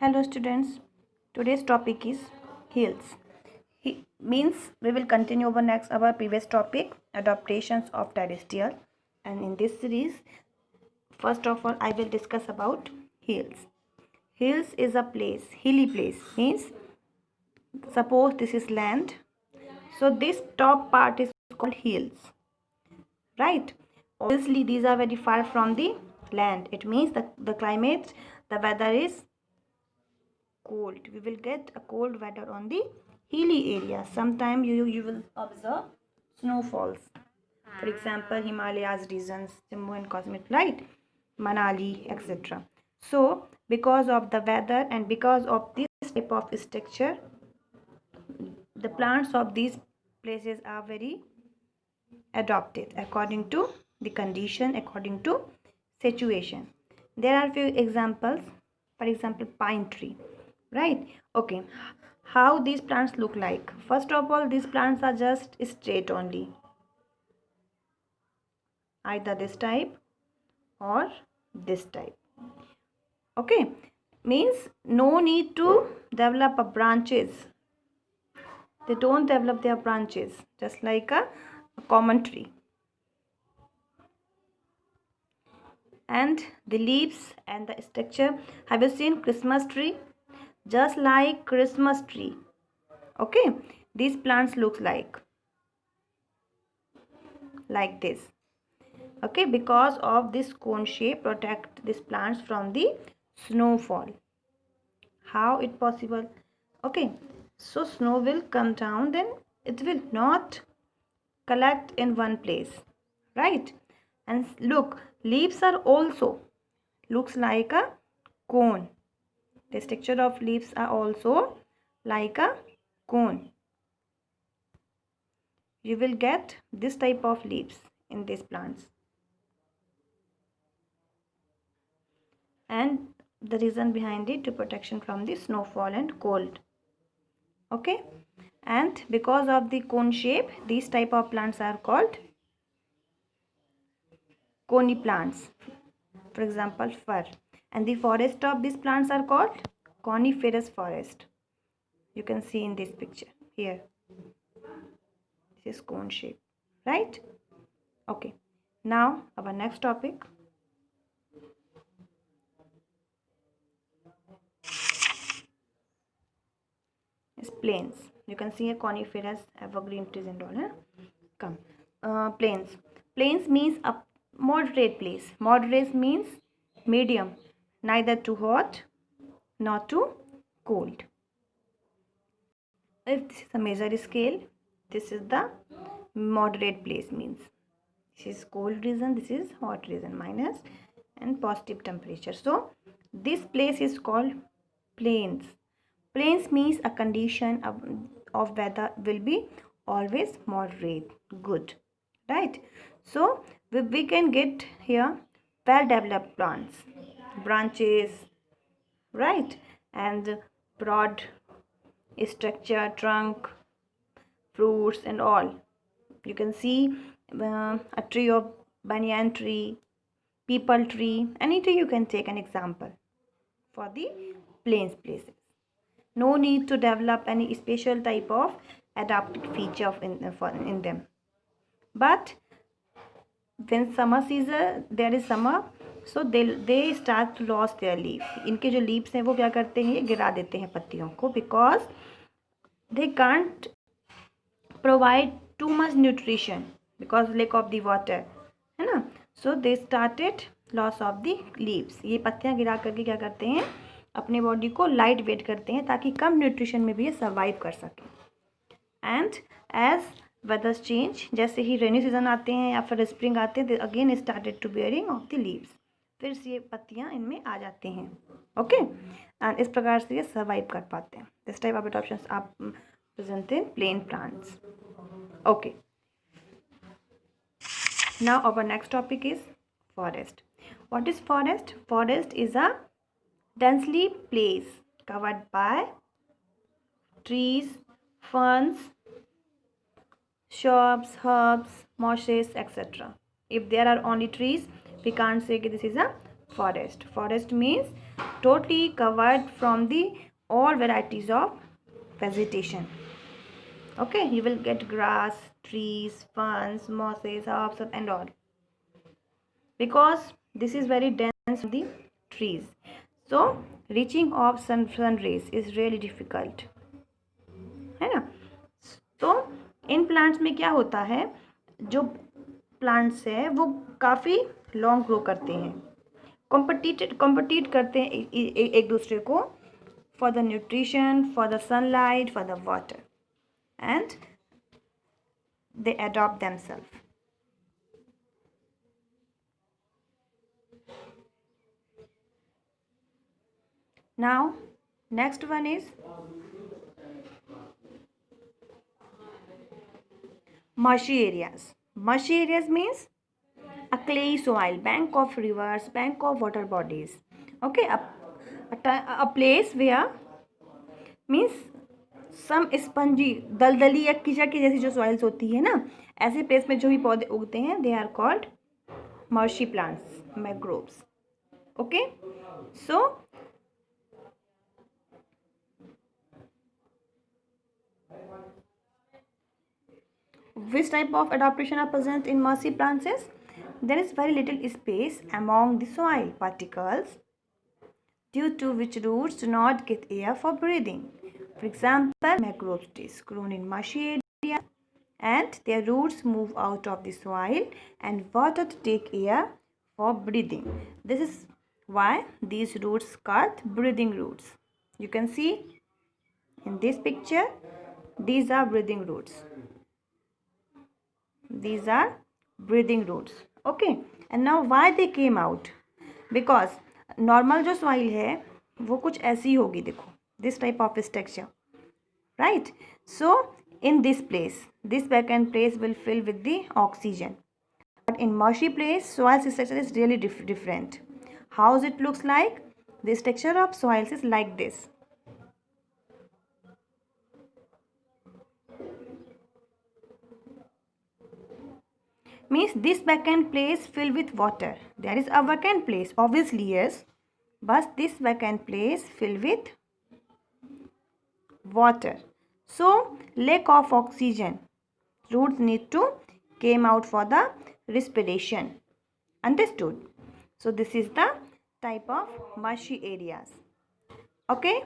Hello students, today's topic is hills. Means we will continue our previous topic, adaptations of terrestrial, and in this series first of all I will discuss about hills. Hills is a place, hilly place means suppose this is land, so this top part is called hills, right? Obviously these are very far from the land. It means the climate, the weather is cold. We will get a cold weather on the hilly area. Sometime you will observe snowfalls. For example, Himalayas regions, Jammu and Kashmir, right? Manali, etc. So because of the weather and because of this type of structure, the plants of these places are very adopted according to the condition, according to situation. There are few examples. For example, pine tree, right? Okay, how these plants look like? First of all, these plants are just straight only, either this type or this type. Okay, means no need to develop a branches. They don't develop their branches just like a common tree. And the leaves and the structure, have you seen Christmas tree? Just like Christmas tree. Okay, these plants looks like this. Okay, because of this cone shape protect these plants from the snowfall. How it possible? Okay, so snow will come down, then it will not collect in one place, right? And look, leaves are also looks like a cone. The structure of leaves are also like a cone. You will get this type of leaves in these plants. And the reason behind it, to protection from the snowfall and cold. Okay, and because of the cone shape, these type of plants are called coney plants. For example, fir. And the forest of these plants are called coniferous forest. You can see in this picture here. This is cone shape, right? Okay, now our next topic is plains. You can see a coniferous evergreen trees and all. Come, plains. Plains means a moderate place. Moderate means medium, neither too hot nor too cold. If this is a measure scale, this is the moderate place means. This is cold region, this is hot region, minus and positive temperature. So this place is called plains. Plains means a condition of weather will be always moderate, good, right? So we can get here well developed plants, branches, right? And broad structure, trunk, fruits and all. You can see a tree of banyan tree, peepal tree, any tree you can take an example for the plains places. No need to develop any special type of adapted feature in them. But when summer season, there is summer, so they start to lose their leaf. इनके जो leaves हैं वो क्या करते हैं, ये गिरा देते हैं पत्तियों को, because they can't provide too much nutrition because lack of the water, है ना? So they started loss of the leaves. ये पत्तियाँ गिरा करके क्या करते हैं, अपने बॉडी को लाइट वेट करते हैं ताकि कम न्यूट्रिशन में भी ये सर्वाइव कर सके. एंड एज वेदर चेंज, जैसे ही रेनी सीजन आते हैं या फिर स्प्रिंग आते हैं, again started to bearing of the leaves. फिर से ये पत्तियाँ इनमें आ जाती हैं. ओके, एंड इस प्रकार से ये सर्वाइव कर पाते हैं. दिस टाइप ऑफ एडॉप्शंस आप present in plain plants. Okay, now our next topic is forest. What is forest? Forest is a densely place covered by trees, ferns, shrubs, herbs, mosses, etc. If there are only trees, we can't say this is a forest. Forest means totally covered from the all varieties of vegetation. Okay, you will get grass, trees, ferns, mosses, herbs, and all, because this is very dense in the trees. So reaching of sun rays is really difficult, है ना. तो in plants में क्या होता है, जो plants है वो काफ़ी लॉन्ग ग्रो करते हैं, कॉम्पिटिट करते हैं एक दूसरे को, for the nutrition, for the sunlight, for the water, and they adopt themselves. Now next one is marshy areas. Marshy areas means a clay soil, bank of rivers, bank of water bodies. Okay, a place where means some spongy, दलदली या कीचड़ की जैसी जो soils होती है ना, ऐसे प्लेस में जो भी पौधे उगते हैं they are called marshy plants, mangroves. Okay, so which type of adaptation are present in marshy plants is there is very little space among the soil particles, due to which roots do not get air for breathing. For example, mangrove trees grown in marshy area, and their roots move out of the soil and water to take air for breathing. This is why these roots called breathing roots. You can see in this picture, these are breathing roots. These are breathing roots. Okay, and now why they came out? Because normal जो soil है वो कुछ ऐसी होगी, देखो this type of structure, right. So in this place, this vacant place will fill with the oxygen, but in marshy place soil structure is really different. How it looks like? The structure of soils is like this. Means this vacant place filled with water. There is a vacant place, obviously, yes, but this vacant place filled with water. So lack of oxygen, roots need to came out for the respiration. Understood? So this is the type of marshy areas. Okay.